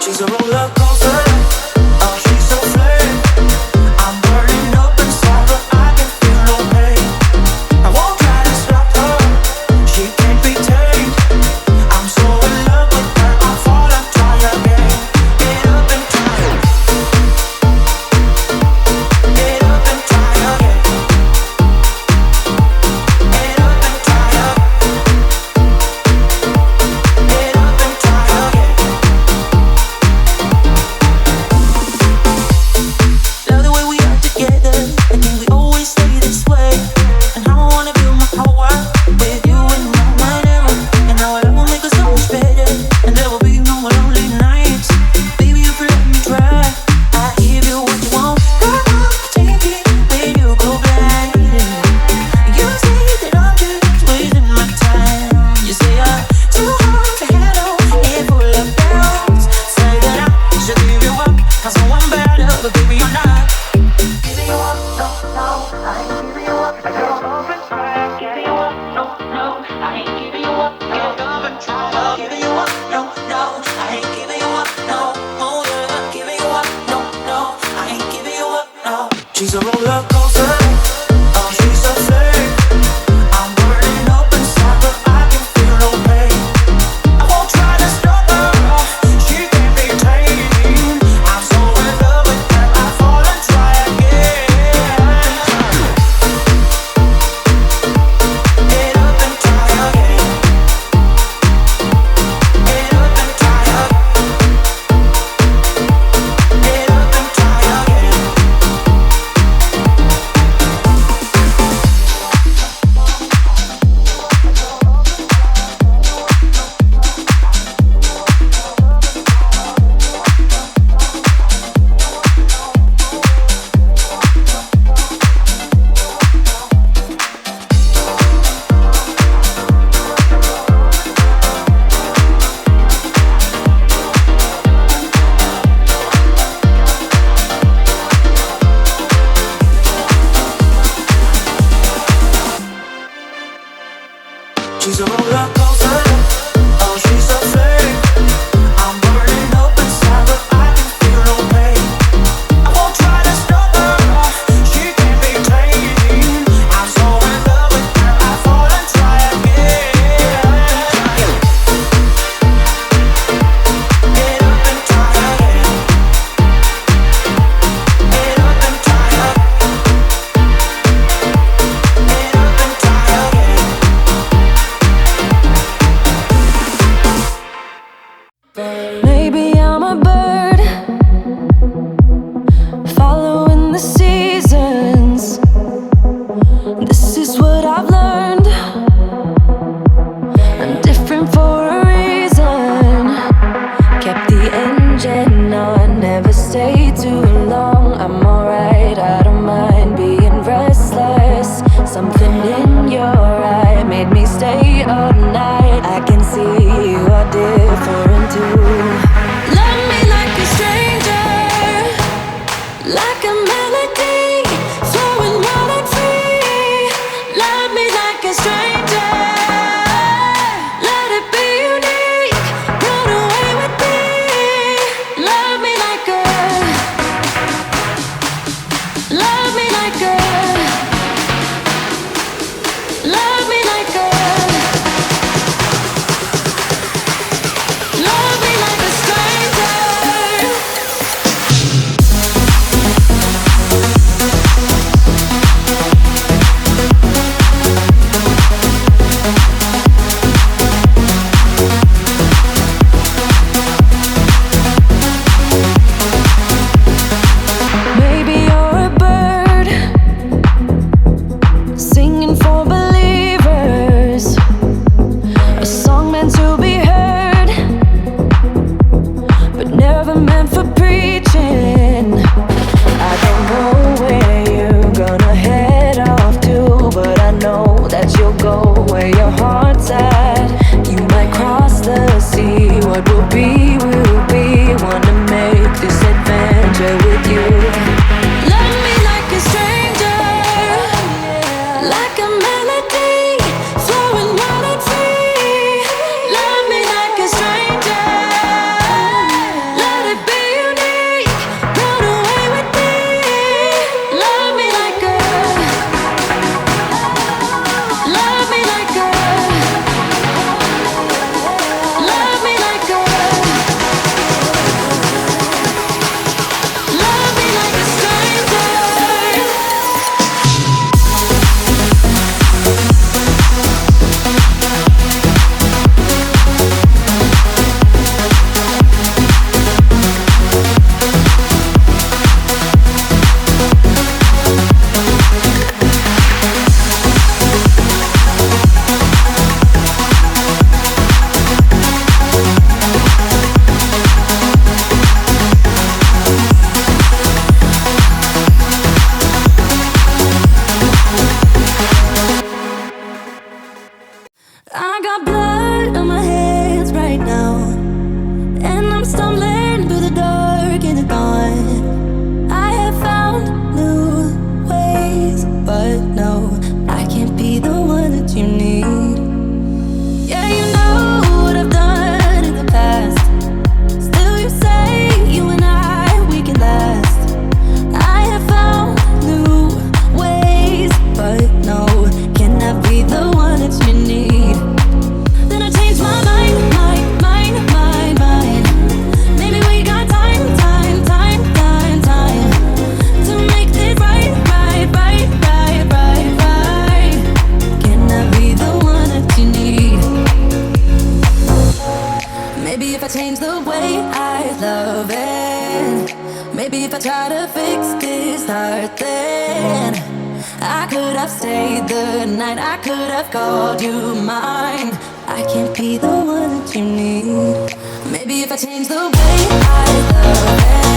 She's a roller coaster. Oh, she's so flame. I'm burning up inside, but I can feel no pain. I won't try to stop her. She can't be tamed. I'm so in love with her. I fall and try again. Get up and try. Get up and try again. Get up and try again. Get up and try again. Love the way we are together. I think we always stay this way. And I wanna build my whole world with you and my never. And our love will make us so much better. And there will be no more lonely nights. Baby, if you let me try, I give you what you want. Come on, take it when you go blind. You say that I'm just wasting my time. You say I'm too hard to handle and full of doubts. Say that I should give you up, 'cause I want better, but baby, you're not. Giving you up, no, no, I ain't giving you up. Get up and try. Giving you up, no, no, I ain't giving you up. Get up and try. Giving you up, no, no, I ain't giving you up, no. Oh yeah, giving you up, no, no, I ain't giving you up, no. She's a roller coaster. Oh, she's a flame. I'm burning up inside, but I can feel no pain. I won't try to stop her. She can't be tamed. I'm so in love with her. I fall and try again. Get up and try again. Get up and try again. Get up and try again. She's a roller coaster. Oh, she's a flame. I'm burning up inside, but I can feel no pain. I won't try to stop her. She can't be tamed. I'm so in love with her. I fall and try again. Get up and try again. Get up and try again. Get up and try again. Maybe I'm a bird following the seasons. This is what I've learned. I'm different for a reason. Kept the engine on, never stay too long. I'm alright, I don't mind being restless. Something in your eye made me stay all night. I can see you are different too. Love me like a stumbling through the dark in the dawn. I have found new ways, but no, I can't be the one that you need. Yeah, you know what I've done in the past. Still you say you and I, we can last. I have found new ways, but no, can I be the one that you need? Then I changed my mind. Maybe we got time to make this right. Can I be the one that you need? Maybe if I change the way I love it, maybe if I try to fix this heart, then I could have stayed the night, I could have called you mine. I can't be the one that you need. Maybe if I change the way I love it,